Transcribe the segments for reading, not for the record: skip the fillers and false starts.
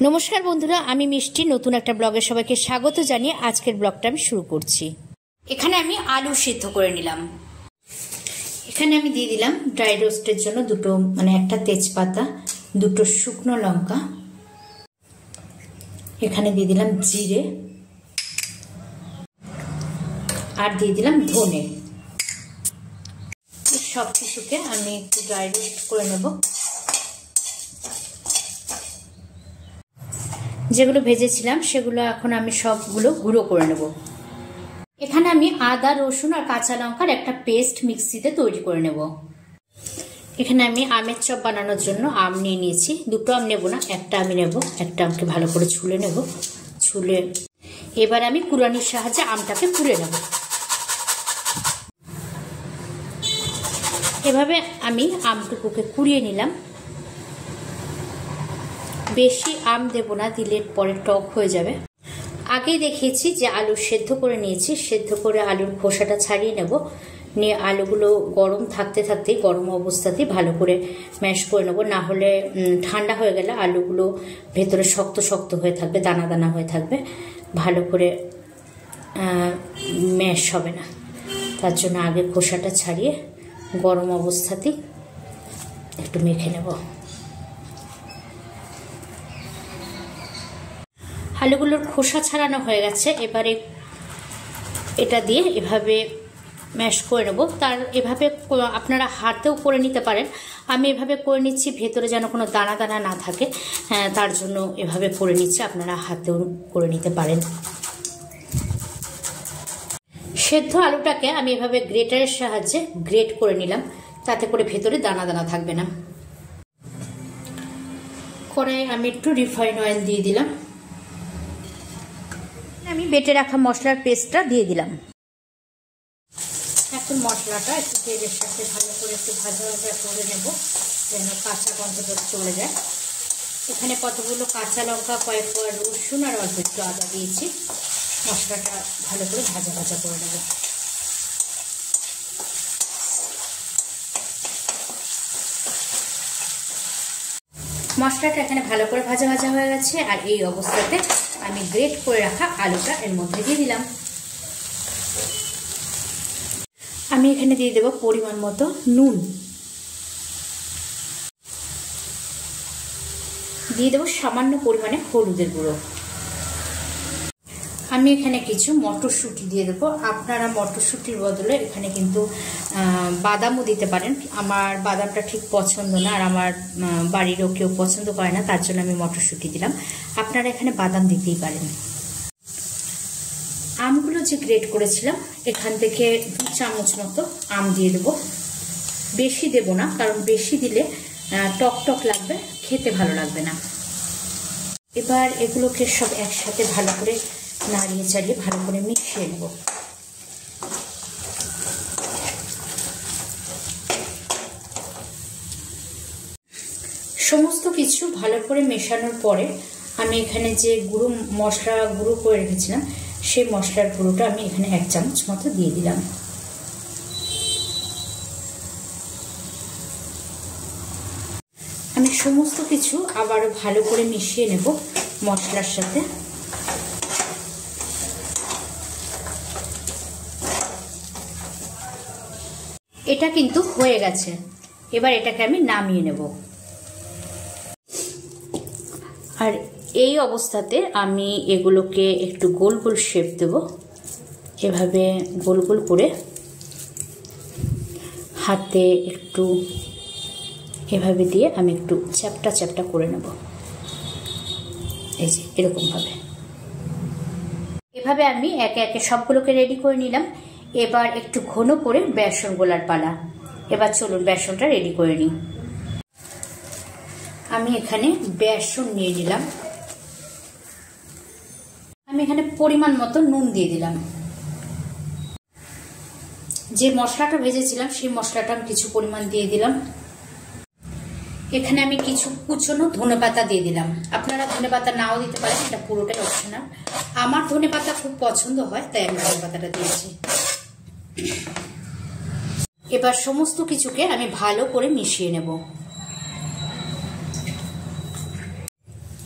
নমস্কার বন্ধুরা, আমি মিষ্টি নতুন একটা ব্লগে সবাইকে স্বাগত জানিয়ে আজকের ব্লগটা আমি শুরু করছি। এখানে আমি আলু সিদ্ধ করে নিলাম। এখানে আমি দিয়ে দিলাম ড্রাই রোস্টের জন্য দুটো একটা তেজপাতা, দুটো শুকনো লঙ্কা, এখানে দিয়ে দিলাম জিরে আর দিয়ে দিলাম ধনে। সব কিছুকে আমি একটু ড্রাই রোস্ট করে নেব। যেগুলো ভেজেছিলাম সেগুলো এখন আমি সবগুলো গুঁড়ো করে নেব। এখানে আমি আদা, রসুন আর কাঁচা লঙ্কার একটা পেস্ট মিক্সিতে তৈরি করে নেব। এখানে আমি আমের চপ বানানোর জন্য আম নিয়ে নিয়েছি। দুটো আম নেব না, একটা আমি নেব। একটা আমকে ভালো করে ছুলে নেব। ছুলে এবার আমি কুড়ানির সাহায্যে আমটাকে কুড়ে নেব। এভাবে আমি আমটুকুকে কুড়িয়ে নিলাম। বেশি আম দেব না, দিলে পরে টক হয়ে যাবে। আগেই দেখিয়েছি যে আলু সেদ্ধ করে নিয়েছি। সেদ্ধ করে আলুর খোসাটা ছাড়িয়ে নেব। নিয়ে আলুগুলো গরম থাকতে থাকতেই, গরম অবস্থাতেই ভালো করে ম্যাশ করে নেব। না হলে ঠান্ডা হয়ে গেলে আলুগুলো ভেতরে শক্ত শক্ত হয়ে থাকবে, দানা দানা হয়ে থাকবে, ভালো করে ম্যাশ হবে না। তার জন্য আগে খোসাটা ছাড়িয়ে গরম অবস্থাতেই একটু মেখে নেব। আলুগুলোর খোসা ছাড়ানো হয়ে গেছে। এবারে এটা দিয়ে এভাবে ম্যাশ করে নেব। এভাবে আপনারা হাতেও করে নিতে পারেন। আমি এভাবে করে নিচ্ছি, ভেতরে যেন কোনো দানা দানা না থাকে, তার জন্য এভাবে করে নিচ্ছি। আপনারা হাতেও করে নিতে পারেন। সেদ্ধ আলুটাকে আমি এভাবে গ্রেটারের সাহায্যে গ্রেট করে নিলাম, তাতে করে ভেতরে দানা দানা থাকবে না। কড়াইয়ে আমি একটু রিফাইন অয়েল দিয়ে দিলাম। আমি বেটে রাখা মশলার পেস্টটা দিয়ে দিলাম। এখন মশলাটা একটু তেলের সাথে ভালো করে একটু ভাজা ভাজা করে নেব, যেন কাঁচা গন্ধটা চলে যায়। এখানে কতগুলো কাঁচা লঙ্কা, কয়েক কোয়া রসুন আর অল্প একটু আদা দিয়েছি। মশলাটা ভালো করে ভাজা ভাজা করে নেব। মশলাটা এখানে ভালো করে ভাজা ভাজা হয়ে গেছে। আর এই অবস্থাতে আমি গ্রেট করে রাখা আলুটা এর মধ্যে দিয়ে দিলাম। আমি এখানে দিয়ে দেব পরিমাণ মতো নুন, দিয়ে দেবো সামান্য পরিমাণে হলুদের গুঁড়ো। আমি এখানে কিছু মটরশুঁটি দিয়ে দেবো। আপনারা মটরশুঁটির বদলে এখানে কিন্তু বাদামও দিতে পারেন। আমার বাদামটা ঠিক পছন্দ না, আর আমার বাড়িরও কেউ পছন্দ করে না, তার জন্য আমি মটরশুঁটি দিলাম। আপনারা এখানে বাদাম দিতেই পারেন। আমগুলো যে গ্রেট করেছিলাম, এখান থেকে 2 চামচ মতো আম দিয়ে দেবো। বেশি দেব না, কারণ বেশি দিলে টক টক লাগবে, খেতে ভালো লাগবে না। এবার এগুলোকে সব একসাথে ভালো করে নাড়িয়ে চাড়িয়ে ভালো করে মিশিয়ে নেব। সমস্ত কিছু ভালো করে মেশানোর পরে আমি এখানে যে মশলা গুঁড়ো করে রেখেছিলাম, সেই মশলার গুঁড়োটা আমি এখানে 1 চামচ মতো দিয়ে দিলাম। আমি সমস্ত কিছু আবারও ভালো করে মিশিয়ে নেব মশলার সাথে। এটা কিন্তু হয়ে গেছে। এবার এটাকে আমি নামিয়ে নেব। আর এই অবস্থাতে আমি এগুলোকে একটু গোল গোল শেপ দেব। এভাবে গোল গোল করে হাতে একটু এভাবে দিয়ে আমি একটু চ্যাপটা চ্যাপটা করে নেব। এই যে এরকমভাবে। এভাবে আমি একে একে সবগুলোকে রেডি করে নিলাম। এবার একটু ঘন করে বেসন গোলার পালা। এবার চলুন বেসনটা রেডি করে নিই। আমি এখানে বেসন নিয়ে নিলাম। আমি এখানে পরিমাণ মতো নুন দিয়ে দিলাম। যে মশলাটা ভেজেছিলাম সেই মশলাটা আমি কিছু পরিমাণ দিয়ে দিলাম। এখানে আমি কিছু কুচনো ধনেপাতা দিয়ে দিলাম। আপনারা ধনেপাতা নাও দিতে পারেন, এটা পুরোটাই অপশনাল। আমার ধনেপাতা খুব পছন্দ হয়, তাই আমি ধনেপাতাটা দিয়েছি। এবার সমস্ত কিছুকে আমি ভালো করে মিশিয়ে নেব।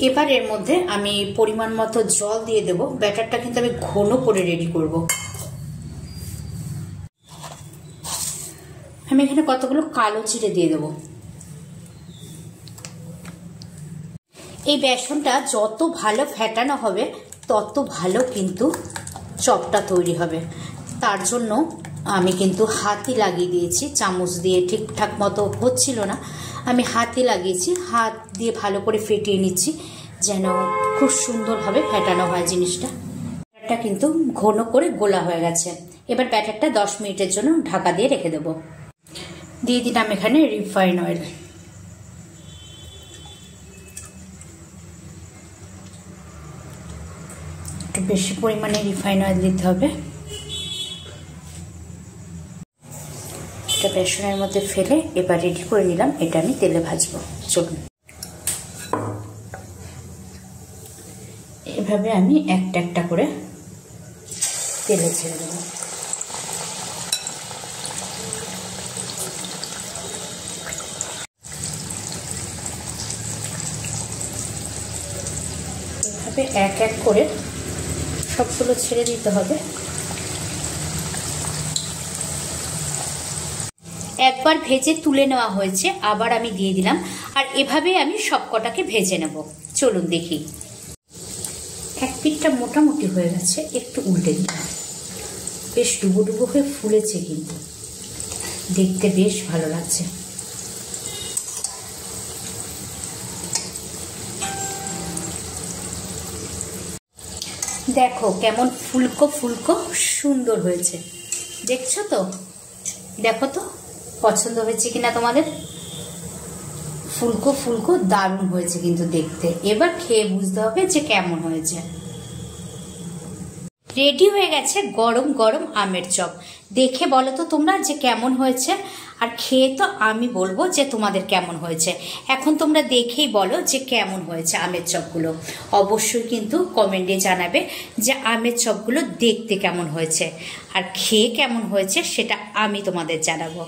এবার এর মধ্যে আমি পরিমাণ মতো জল দিয়ে দেব। ব্যাটারটা কিন্তু আমি ঘন করে রেডি করব। আমি এখানে কতগুলো কালো জিরে দিয়ে দেব। এই বেসনটা যত ভালো ফেটানো হবে তত ভালো কিন্তু চপটা তৈরি হবে। তার জন্য আমি কিন্তু হাতই লাগিয়ে দিয়েছি, চামচ দিয়ে ঠিকঠাক মতো হচ্ছিল না, আমি হাতই লাগিয়েছি। হাত দিয়ে ভালো করে ফেটিয়ে নিচ্ছি যেন খুব সুন্দরভাবে ফেটানো হয় জিনিসটা। ব্যাটারটা কিন্তু ঘন করে গোলা হয়ে গেছে। এবার ব্যাটারটা 10 মিনিটের জন্য ঢাকা দিয়ে রেখে দেব। দিয়ে দিলাম এখানে রিফাইন অয়েল। একটু বেশি পরিমাণে রিফাইন অয়েল দিতে হবে। এটা বেসনের মধ্যে ফেলে এবার রেডি করে নিলাম। এটা আমি তেলে ভাজবো। চলুন, এভাবে আমি একটা একটা করে তেলে ছেড়ে দেবো। এভাবে এক এক করে সবগুলো ছেড়ে দিতে হবে। একবার ভেজে তুলে নেওয়া হয়েছে, আবার আমি দিয়ে দিলাম। আর এভাবে আমি সবকটাকে ভেজে নেব। চলুন দেখি। এক পিঠটা মোটামুটি হয়ে গেছে, একটু উল্টে দিলাম। বেশ ডুবো ডুবো হয়ে ফুলেছে, কিন্তু দেখতে বেশ ভালো লাগছে। দেখো কেমন ফুলকো ফুলকো সুন্দর হয়েছে, দেখছো তো? দেখো তো পছন্দ হয়েছে কিনা তোমাদের? ফুলকো ফুলকো দারুণ হয়েছে কিন্তু দেখতে। এবার খেয়ে বুঝতে হবে যে কেমন হয়েছে। রেডি হয়ে গেছে গরম গরম আমের চপ। দেখে বলো তো তোমরা যে কেমন হয়েছে, আর খেয়ে তো আমি বলবো যে তোমাদের কেমন হয়েছে। এখন তোমরা দেখেই বলো যে কেমন হয়েছে আমের চপগুলো। অবশ্যই কিন্তু কমেন্টে জানাবে যে আমের চপগুলো দেখতে কেমন হয়েছে, আর খেয়ে কেমন হয়েছে সেটা আমি তোমাদের জানাবো।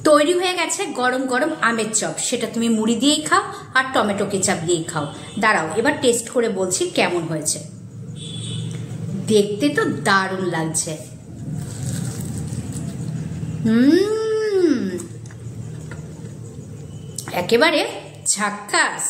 তৈরি হয়ে গেছে গরম গরম আমের চপ। সেটা তুমি মুড়ি দিয়েই খাও আর টমেটো কেচাপ দিয়েই খাও। দাঁড়াও এবার টেস্ট করে বলছি কেমন হয়েছে। দেখতে তো দারুণ লাগছে। একেবারে ঝাক্কাস।